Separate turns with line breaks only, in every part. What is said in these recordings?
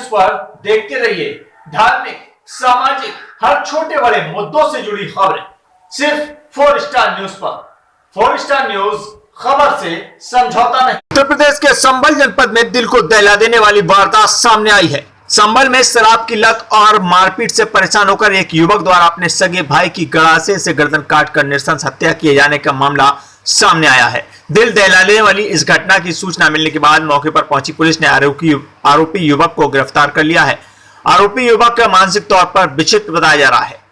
पर देखते रहिए धार्मिक, सामाजिक, हर छोटे बड़े मुद्दों से जुड़ी खबरें सिर्फ 4 स्टार न्यूज पर। 4 स्टार न्यूज, खबर से समझौता नहीं। उत्तर प्रदेश के संभल जनपद में दिल को दहला देने वाली वारदात सामने आई है। संभल में शराब की लत और मारपीट से परेशान होकर एक युवक द्वारा अपने सगे भाई की गड़ासे से गर्दन काटकर नृशंस हत्या किए जाने का मामला सामने आया है। दिल दहलाने वाली इस घटना की सूचना मिलने के बाद मौके पर पहुंची पुलिस ने आरोपी युवक को गिरफ्तार कर लिया है। आरोपी युवक का मानसिक तौर पर विक्षिप्त बताया जा रहा है।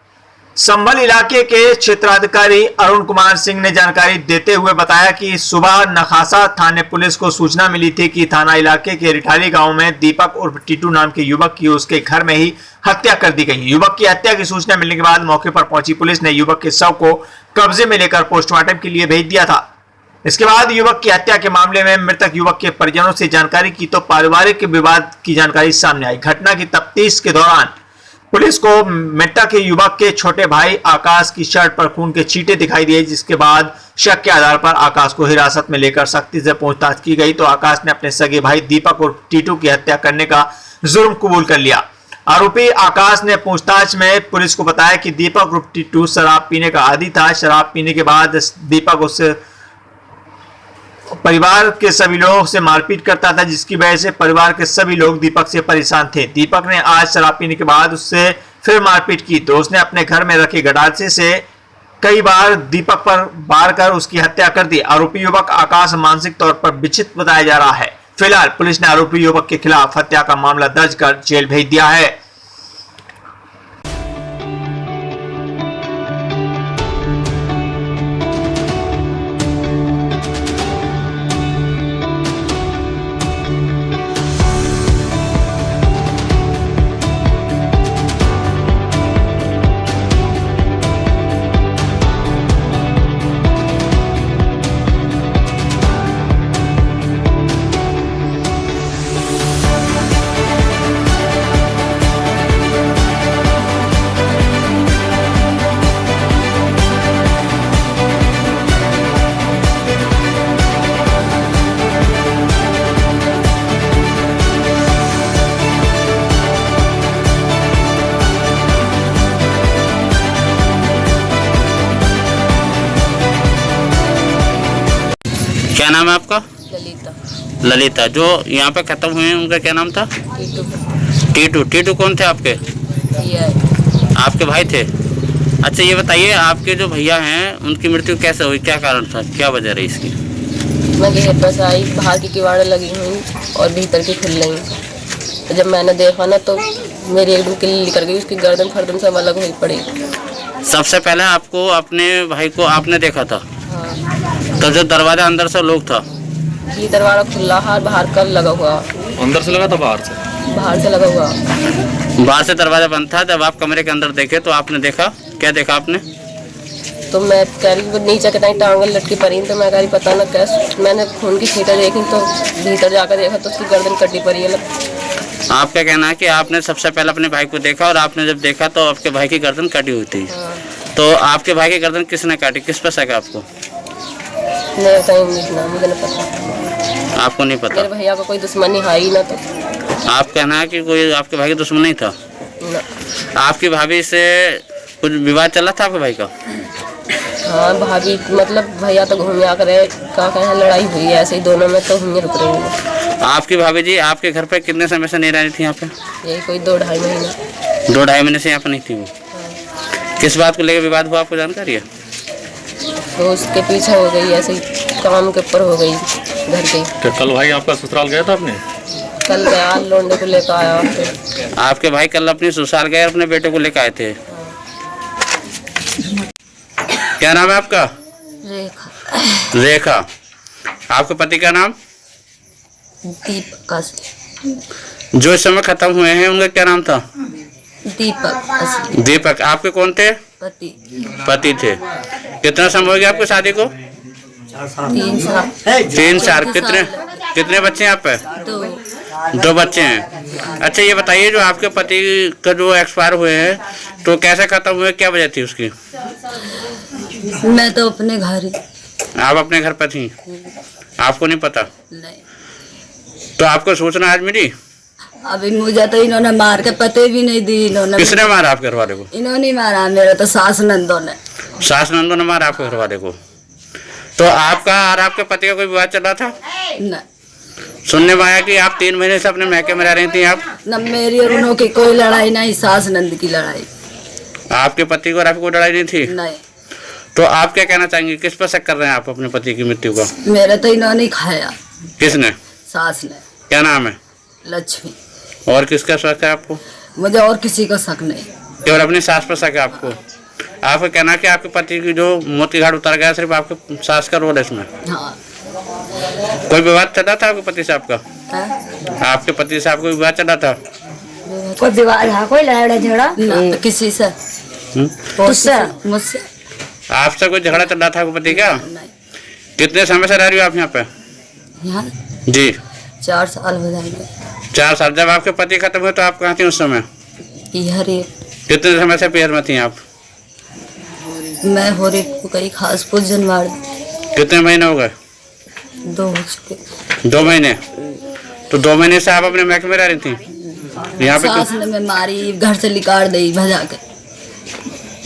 संभल इलाके के क्षेत्राधिकारी अरुण कुमार सिंह ने जानकारी देते हुए बताया कि सुबह नखासा थाने पुलिस को सूचना मिली थी कि थाना इलाके के रिठाली गांव में दीपक उर्फ टीटू नाम के युवक की उसके घर में ही हत्या कर दी गई। युवक की हत्या की सूचना मिलने के बाद मौके पर पहुंची पुलिस ने युवक के शव को कब्जे में लेकर पोस्टमार्टम के लिए भेज दिया था। इसके बाद युवक की हत्या के मामले में मृतक युवक के परिजनों से जानकारी की तो पारिवारिक विवाद की जानकारी सामने आई। घटना की तफ्तीश के दौरान पुलिस को मृतक के युवक के छोटे भाई आकाश की शर्ट पर खून के छींटे दिखाई दिए, जिसके बाद शक के आधार पर आकाश को हिरासत में लेकर सख्ती से पूछताछ की गई तो आकाश ने अपने सगे भाई दीपक और टीटू की हत्या करने का जुर्म कबूल कर लिया। आरोपी आकाश ने पूछताछ में पुलिस को बताया कि दीपक और टीटू शराब पीने का आदी था। शराब पीने के बाद दीपक उससे परिवार के सभी लोगों से मारपीट करता था, जिसकी वजह से परिवार के सभी लोग दीपक से परेशान थे। दीपक ने आज शराब पीने के बाद उससे फिर मारपीट की तो उसने अपने घर में रखे गड़ासे से कई बार दीपक पर वार कर उसकी हत्या कर दी। आरोपी युवक आकाश मानसिक तौर पर विक्षिप्त बताया जा रहा है। फिलहाल पुलिस ने आरोपी युवक के खिलाफ हत्या का मामला दर्ज कर जेल भेज दिया है।
क्या नाम है आपका?
ललिता।
ललिता। जो यहाँ पे खत्म हुए हैं उनका क्या नाम था?
टीटू।
टीटू। टीटू कौन थे आपके? आपके भाई थे। अच्छा ये बताइए, आपके जो भैया हैं उनकी मृत्यु कैसे हुई, क्या कारण था, क्या वजह रही इसकी?
मैं घर पर आई, बाहर की किवाड़ लगी हुई और भीतर की खुल रही। तो जब मैंने देखा ना तो मेरी एकदम किल्ली निकल गई, उसकी गर्दन फर्दन सब अलग हुई पड़ी।
सबसे पहले आपको अपने भाई को आपने देखा था?
हाँ।
तो जो दरवाजा अंदर से लोग था?
ये दरवाजा खुला है, बाहर का लगा हुआ।
अंदर से लगा था बाहर से?
बाहर से लगा हुआ।
बाहर से दरवाजा बंद था। जब आप कमरे के अंदर देखे तो आपने देखा, क्या देखा आपने?
तो मैं कह रही वो नीचे के टाइम टांगल लटकी पड़ी, तो मैं कह रही पता ना कैसे, मैंने खून की छींटे देखी तो भीतर जाकर देखा तो उसकी गर्दन कटी पड़ी है।
आपका कहना है कि आपने सबसे पहले अपने भाई को देखा और आपने जब देखा तो आपके भाई की गर्दन कटी हुई थी।
हाँ।
तो आपके भाई की गर्दन किसने काटी, किस पर शक है आपको?
नहीं, मुझे नहीं पता।
आपको नहीं पता?
मेरे भैया को कोई दुश्मनी है ही ना। तो
आप कहना है कि कोई आपके भाई का दुश्मन नहीं था
ना।
आपकी भाभी से कुछ विवाद चला था आपके भाई का?
हाँ, भाभी मतलब भैया तो घूम आकर क्या कहें, लड़ाई हुई है ऐसे ही दोनों में, तो हम रुक रहे हैं।
आपकी भाभी जी आपके घर पे कितने समय से नहीं रह रही थी यहाँ पे?
यही कोई 2-2.5 महीने।
2-2.5 महीने से यहाँ पे नहीं थी वो?
हाँ।
किस बात को लेकर विवाद हुआ, आपको जानकारी है?
तो उसके पीछे हो गई, ऐसे ही काम के ऊपर हो गई घर के।
क्या कल भाई आपका ससुराल गया था आपने?
कल गया, लौंडे को लेकर आया फिर।
आपके भाई कल अपनी ससुराल गए, अपने बेटे को लेकर आए थे? क्या नाम है आपका?
रेखा।
रेखा। आपके पति का नाम?
दीपक।
जो इस समय खत्म हुए हैं उनका क्या नाम था?
दीपक।
दीपक। आपके कौन थे?
पति।
पति थे। कितना समय हो गया आपकी शादी को?
3 साल।
3 साल। कितने बच्चे हैं आप पे? 2 बच्चे हैं। अच्छा ये बताइए, जो आपके पति का जो एक्सपायर हुए हैं तो कैसे खत्म हुए, क्या वजह थी उसकी?
मैं तो अपने घर ही।
आप अपने घर पर थी, आपको नहीं पता?
नहीं।
तो आपको सूचना आज मिली?
अभी मुझे तो इन्होंने मार के पते भी नहीं दी। इन्होंने
किसने मारा आपके घर वाले को?
इन्होंने मारा मेरे तो सास नंदों ने।
सास नंदों ने मारा आपके घर वाले को? तो आपका और आपके पति का कोई विवाद चल रहा था?
न
सुनने में आया कि आप 3 महीने से अपने मैके में रह रही थी आप?
न मेरी और उन्हों की कोई लड़ाई नहीं, सास नंद की लड़ाई।
आपके पति को और आपकी कोई लड़ाई नहीं थी?
नहीं।
तो आप क्या कहना चाहेंगे, किस पर शक कर रहे हैं आप अपने पति की मृत्यु को?
मेरे तो इन्होंने ही खाया।
किसने?
सास ने।
क्या नाम है?
लक्ष्मी।
और किसका शक है आपको?
मुझे और किसी को शक नहीं।
केवल अपनी सास पर शक है आपको? आपका कहना है कि आपके पति की जो मौत की घाट उतर गया सिर्फ आपके सास का रोल है इसमें?
हाँ।
कोई विवाद चल रहा था आपके पति से आपका?
हाँ?
आपके पति से आपको विवाद चल रहा था?
कोई विवाद है, कोई लड़ाई झगड़ा ना किसी से। मुझसे? मुझसे
आपसे कोई झगड़ा चल रहा था आपके पति का?
नहीं।
कितने समय से रह रही हो आप यहाँ पे?
यहाँ
जी
4 साल हो जाएंगे।
4 साल। जब आपके पति खत्म हुए तो आप कहाँ थी उस समय?
पिहर
कितने समय से पिहर में थी आप?
मैं हो रही को कई खासपुर जनवाड़।
कितने महीने हो गए?
2 हो चुके।
2 महीने। तो 2 महीने से आप अपने मैके में रह रही थी यहाँ पे?
सास ने मैं मारी, घर से निकाल दी भजा के।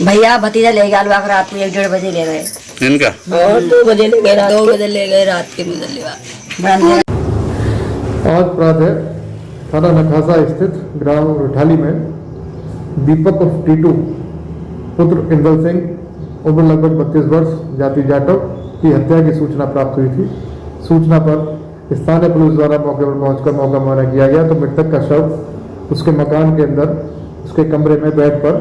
भैया भतीजा ले गया अलवा रात में 1-1:30 बजे ले गए
इनका?
2 बजे ले गए, 2 बजे ले गए रात के मुझे।
आज प्रातः थाना नखासा स्थित ग्राम रुठाली में दीपक उर्फ टीटू पुत्र इंदल सिंह उम्र लगभग 32 वर्ष जाति जाटव की हत्या की सूचना प्राप्त हुई थी। सूचना पर स्थानीय पुलिस द्वारा मौके पर पहुंचकर मौका मुआयना किया गया तो मृतक का शव उसके मकान के अंदर उसके कमरे में बेड पर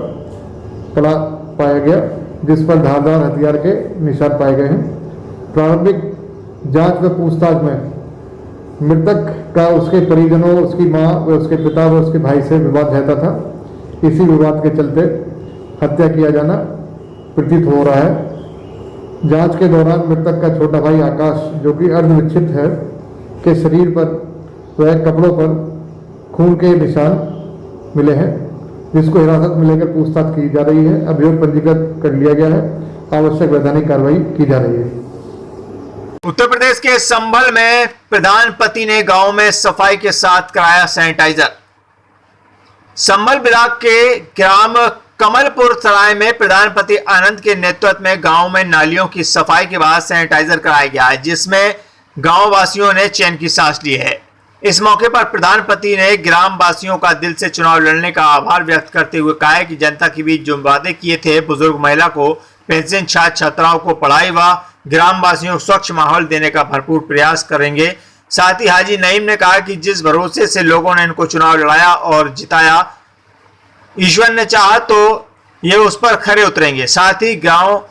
पड़ा पाया गया, जिस पर धारदार हथियार के निशान पाए गए हैं। प्रारंभिक जांच व पूछताछ में मृतक का उसके परिजनों, उसकी मां व उसके पिता व उसके भाई से विवाद रहता था। इसी विवाद के चलते हत्या किया जाना प्रतीत हो रहा है। जांच के दौरान मृतक का छोटा भाई आकाश, जो कि अर्धविक्षिप्त है, के शरीर पर व कपड़ों पर खून के निशान मिले हैं, जिसको हिरासत में लेकर पूछताछ की जा रही है। अभियोग पंजीकृत कर लिया गया है। आवश्यक वैधानिक कार्रवाई की जा रही है।
उत्तर प्रदेश के संभल में प्रधान पति ने गांव में सफाई के साथ कराया सैनिटाइजर। संभल ब्लॉक के ग्राम कमलपुर सराय में प्रधानपति आनंद के नेतृत्व में गांव में नालियों की सफाई के बाद सैनिटाइजर कराया गया है, जिसमें गांव वासियों ने चैन की सांस ली है। इस मौके पर प्रधानपति ने ग्राम वासियों का दिल से चुनाव लड़ने का आभार व्यक्त करते हुए कहा है कि जनता के बीच जो वादे किए थे, बुजुर्ग महिला को पेंशन, छात्र छात्राओं को पढ़ाई व ग्राम वासियों को स्वच्छ माहौल देने का भरपूर प्रयास करेंगे। साथ ही हाजी नईम ने कहा कि जिस भरोसे से लोगों ने इनको चुनाव लड़ाया और जिताया, ईश्वर ने चाहा तो ये उस पर खरे उतरेंगे। साथ ही गांव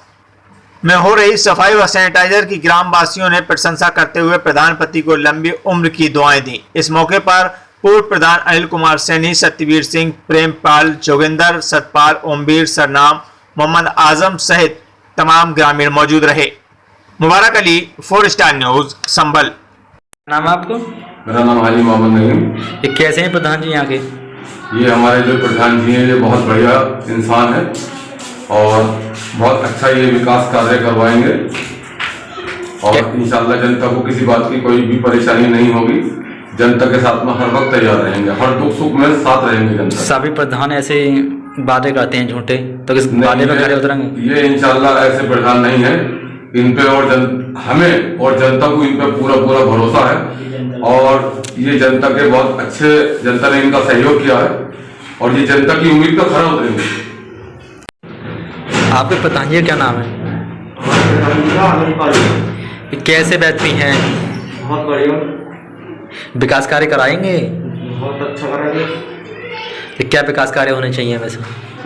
में हो रही सफाई व सैनिटाइजर की ग्राम वासियों ने प्रशंसा करते हुए प्रधानपति को लंबी उम्र की दुआएं दी। इस मौके पर पूर्व प्रधान अनिल कुमार सैनी, सत्यवीर सिंह, प्रेमपाल, जोगिंदर, सतपाल, ओमवीर, सरनाम, मोहम्मद आजम सहित तमाम ग्रामीण मौजूद रहे। मुबारक अली, 4 स्टार न्यूज, संभल।
नाम है आपको?
मेरा नाम हाजी मोहम्मद नईम।
ये कैसे हैं प्रधान जी यहाँ के?
ये हमारे जो प्रधान जी हैं, ये बहुत बढ़िया इंसान है और बहुत अच्छा ये विकास कार्य करवाएंगे और इंशाल्लाह जनता को किसी बात की कोई भी परेशानी नहीं होगी। जनता के साथ में हर वक्त तैयार रहेंगे, हर दुख सुख में साथ रहेंगे जनता।
सभी प्रधान ऐसे वादे करते हैं झूठे, तो किस वादे पे खरे उतरेंगे?
ये इंशाल्लाह ऐसे प्रधान नहीं है, इन पे और हमें और जनता को इन पे पूरा भरोसा है और ये जनता के बहुत अच्छे, जनता ने इनका सहयोग किया है और ये जनता की उम्मीद का खरा उतरेंगे।
आपके प्रधान जी क्या नाम है? कैसे व्यक्ति हैं?
बहुत बढ़िया
विकास कार्य कराएंगे?
बहुत अच्छा कराएंगे।
क्या विकास कार्य होने चाहिए वैसे?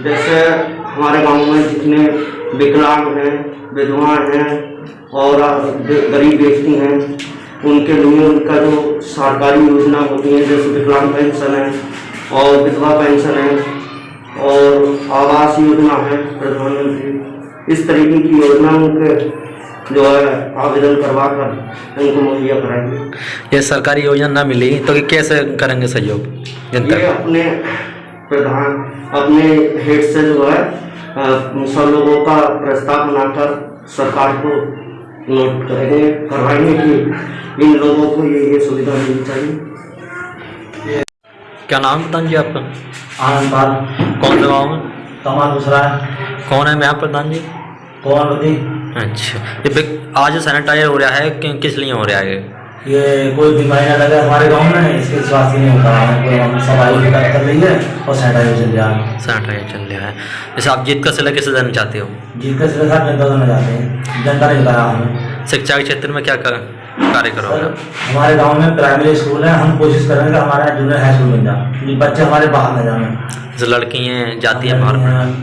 जैसे हमारे गांव में जितने विकलांग हैं, विधवा हैं और गरीब व्यक्ति हैं, उनके लिए उनका जो सरकारी योजना होती है, जैसे विकलांग पेंशन है और विधवा पेंशन है और आवास योजना है प्रधानमंत्री, इस तरीके की योजनाओं के जो है आवेदन करवा कर उनको मुहैया कराएंगे।
ये सरकारी योजना ना मिली तो कैसे करेंगे सहयोग जनता?
ये अपने प्रधान अपने हेड से जो है सब लोगों का प्रस्ताव बनाकर सरकार को नोट करेंगे, करवाएंगे कि इन लोगों को ये सुविधा मिलनी चाहिए।
क्या नाम है प्रधान जी आपका?
आनंद पाल,
कौन सा गाँव है?
कमाल दूसरा है,
कौन है मैं प्रधान जी?
कोमलवती।
अच्छा, आज सैनिटाइजर हो रहा है किस लिए हो रहा है?
ये कोई बीमारी ना लगे हमारे गांव में, इसके स्वास्थ्य नहीं होता है, कोई हम सफाई कर रही है और सैनिटाइजर चल रहा है।
सैनिटाइजर चल रहा है। जैसे आप जीत का सिला किसे देना चाहते हो?
जीत का सिला साथ जनता देना चाहते हैं, जनता ने बताया हमें।
शिक्षा के क्षेत्र में क्या कार्य करोगे?
हमारे गांव में प्राइमरी स्कूल है, हम कोशिश करेंगे कि हमारा जूनियर हाई स्कूल बन जाए, बच्चे हमारे बाहर न जाए।
जैसे लड़कियाँ जाती हैं बाहर,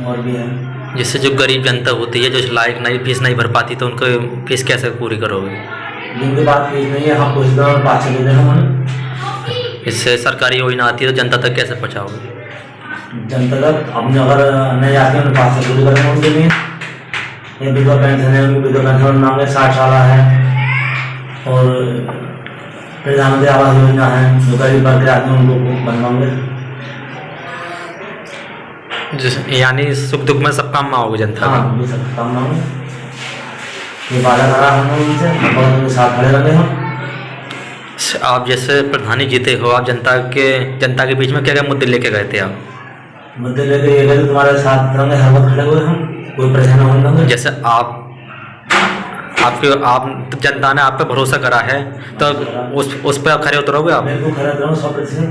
और भी हैं।
जिससे जो गरीब जनता होती है, जो लायक नहीं फीस नहीं भर पाती, तो उनको फीस कैसे पूरी करोगे?
जिनके पास फीस नहीं है, हम कोशिश करेंगे पास से दे दें उन्हें।
इससे सरकारी योजना आती है तो जनता तक कैसे पहुँचाओगे?
जनता तक अपने अगर नहीं आती है, उन्हें पास से पूरी करेंगे उनके लिए। ये विधवा पेंशन है, उनकी विधवा पेंशन मांगे 60 साल है, और प्रधानमंत्री आवास योजना है, जो गरीब वर्ग के आदमी उनको बनवाएंगे।
यानी सुख दुख में सब काम में आओगे जनता?
हाँ, सब काम में आओगे। ये वादा करा हमने उनसे, और उनके साथ खड़े रहे हम।
आप जैसे प्रधानी जीते हो, आप जनता के बीच में क्या क्या मुद्दे लेके गए थे? आप
मुद्दे लेके ये गए, तुम्हारे साथ रहेंगे, हर वक्त खड़े हुए हम, कोई परेशानी नहीं होगी।
जैसे आप जनता ने आप पे भरोसा करा है, तो उस पर खड़े उतरोगे आप?
बिल्कुल खड़े उतरूंगा 100%।